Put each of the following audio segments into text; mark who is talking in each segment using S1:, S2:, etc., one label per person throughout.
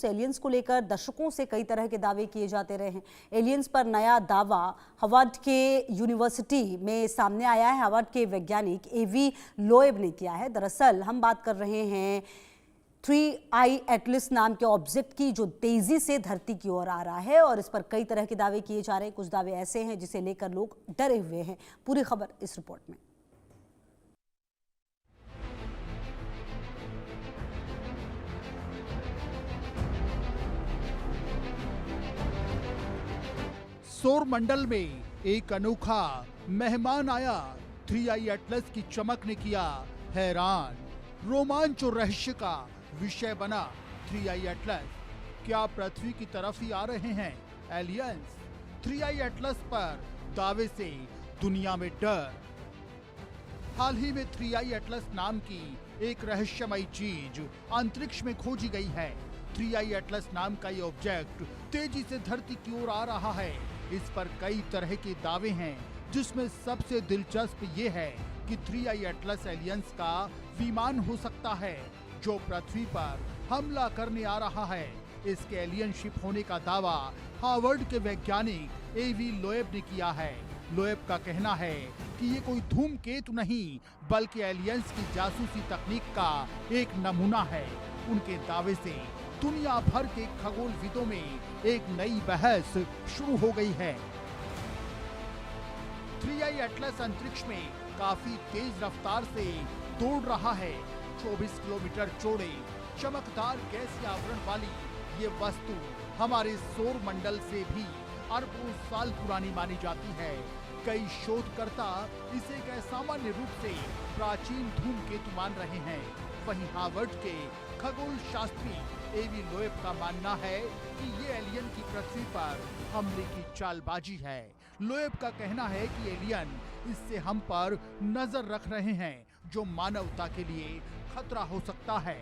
S1: Aliens को लेकर दशकों से कई तरह के दावे किए जाते रहे हैं। एलियंस पर नया दावा हार्वर्ड के यूनिवर्सिटी में सामने आया है। हार्वर्ड के वैज्ञानिक एवी लोएब ने किया है। दरअसल हम बात कर रहे हैं 3i एटलस नाम के ऑब्जेक्ट की, जो तेजी से धरती की ओर आ रहा है और इस पर कई तरह के दावे किए जा रहे हैं। कुछ दावे ऐसे हैं जिसे लेकर लोग डरे हुए हैं। पूरी खबर इस रिपोर्ट में।
S2: सौर मंडल में एक अनोखा मेहमान आया। 3i एटलस की चमक ने किया हैरान। रोमांच और रहस्य का विषय बना 3i एटलस। क्या पृथ्वी की तरफ ही आ रहे हैं एलियंस? 3i एटलस पर दावे से दुनिया में डर। हाल ही में 3i एटलस नाम की एक रहस्यमयी चीज अंतरिक्ष में खोजी गई है। 3i एटलस नाम का ये ऑब्जेक्ट तेजी से धरती की ओर आ रहा है। इस पर कई तरह के दावे हैं, जिसमें सबसे दिलचस्प ये है कि 3i एटलस एलियंस का विमान हो सकता है, जो पृथ्वी पर हमला करने आ रहा है। इसके एलियन शिप होने का दावा हार्वर्ड के वैज्ञानिक एवी लोएब ने किया है। लोएब का कहना है कि ये कोई धूमकेतु नहीं, बल्कि एलियंस की जासूसी तकनीक का एक नमूना है। उनके दावे से दुनिया भर के खगोलविदों में एक नई बहस शुरू हो गई है। 3i एटलस अंतरिक्ष में काफी तेज रफ्तार से दौड़ रहा है। 24 किलोमीटर चौड़े चमकदार गैसीय आवरण वाली ये वस्तु हमारे सौर मंडल से भी अरबों साल पुरानी मानी जाती है। कई शोधकर्ता इसे एक असामान्य रूप से प्राचीन धूमकेतु मान रहे हैं। वहीं हार्वर्ड के खगोल शास्त्री एवी लोएब का मानना है कि ये एलियन की पृथ्वी पर हमले की चालबाजी है। लोएब का कहना है कि एलियन इससे हम पर नजर रख रहे हैं, जो मानवता के लिए खतरा हो सकता है।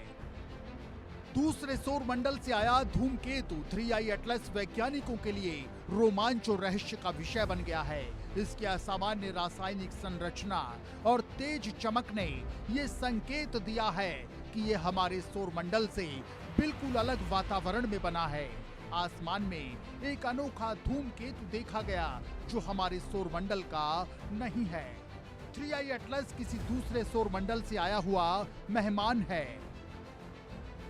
S2: दूसरे सौर मंडल से आया धूमकेतु 3i एटलस वैज्ञानिकों के लिए रोमांच और रहस्य का विषय बन गया है। इसकी असामान्य रासायनिक संरचना और तेज चमक ने ये संकेत दिया है कि ये हमारे सौर मंडल से बिल्कुल अलग वातावरण में बना है। आसमान में एक अनोखा धूमकेतु देखा गया, जो हमारे सौर मंडल का नहीं है। 3i एटलस किसी दूसरे सौर मंडल से आया हुआ मेहमान है।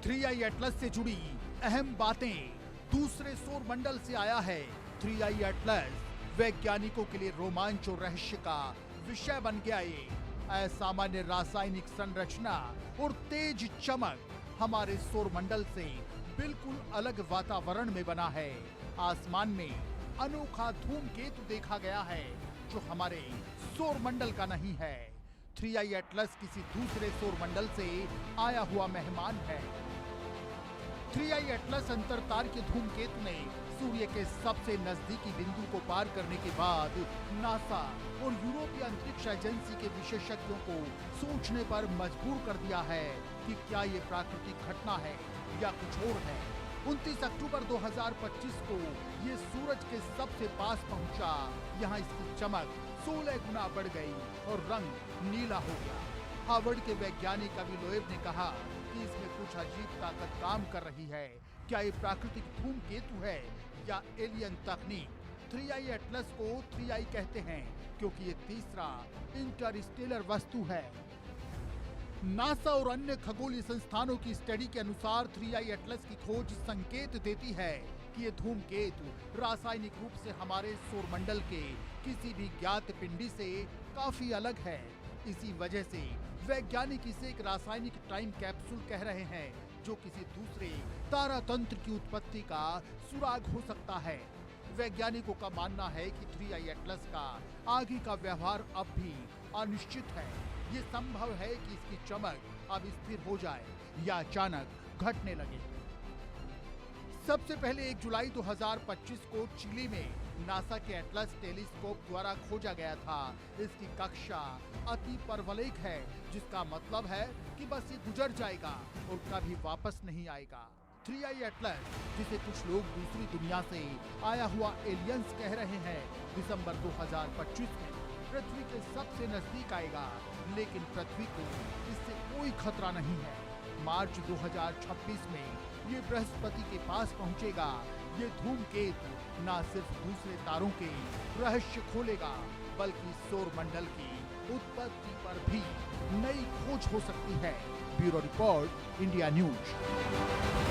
S2: 3i एटलस से जुड़ी अहम बातें। दूसरे सौर मंडल से आया है 3i एटलस। वैज्ञानिकों के लिए रोमांच और रहस्य का विषय बन गया। ये असामान्य रासायनिक संरचना और तेज चमक हमारे सौर मंडल से बिल्कुल अलग वातावरण में बना है। आसमान में अनोखा धूमकेतु देखा गया है, जो हमारे सौर मंडल का नहीं है। 3i एटलस किसी दूसरे सौर मंडल से आया हुआ मेहमान है। 3i एटलस अंतरतारीय धूमकेतु ने सूर्य के सबसे नजदीकी बिंदु को पार करने के बाद नासा और यूरोपीय अंतरिक्ष एजेंसी के विशेषज्ञों को सोचने पर मजबूर कर दिया है कि क्या ये प्राकृतिक घटना है या कुछ और है। 29 अक्टूबर 2025 को ये सूरज के सबसे पास पहुंचा। यहाँ इसकी चमक 16 गुना बढ़ गई और रंग नीला हो गया। हार्वर्ड के वैज्ञानिक एवी लोएब ने कहा कि इसमें कुछ अजीब ताकत काम कर रही है। क्या ये प्राकृतिक धूमकेतु है या एलियन तकनीक? 3i एटलस को 3i कहते हैं क्योंकि ये तीसरा इंटरस्टेलर वस्तु है। नासा और अन्य खगोलीय संस्थानों की स्टडी के अनुसार 3i एटलस की खोज संकेत देती है कि ये धूमकेतु रासायनिक रूप से हमारे सौर मंडल के किसी भी ज्ञात पिंडी से काफी अलग है। इसी वजह से वैज्ञानिक इसे एक रासायनिक टाइम कैप्सूल कह रहे हैं, जो किसी दूसरे तारा तंत्र की उत्पत्ति का सुराग हो सकता है। वैज्ञानिकों का मानना है कि 3i एटलस का आगे का व्यवहार अब भी अनिश्चित है। ये संभव है कि इसकी चमक अब स्थिर हो जाए या अचानक घटने लगे। सबसे पहले 1 जुलाई 2025 को चिली में नासा के एटलस टेलीस्कोप द्वारा खोजा गया था। इसकी कक्षा अति परवलयिक है, जिसका मतलब है कि बस ये गुजर जाएगा और कभी वापस नहीं आएगा। 3i एटलस, जिसे कुछ लोग दूसरी दुनिया से आया हुआ एलियंस कह रहे हैं, दिसंबर 2025 में पृथ्वी के सबसे नजदीक आएगा, लेकिन पृथ्वी को इससे कोई खतरा नहीं है। मार्च 2026 में ये बृहस्पति के पास पहुंचेगा। ये धूमकेतु न सिर्फ दूसरे तारों के रहस्य खोलेगा, बल्कि सौर मंडल की उत्पत्ति पर भी नई खोज हो सकती है। Bureau report, India news.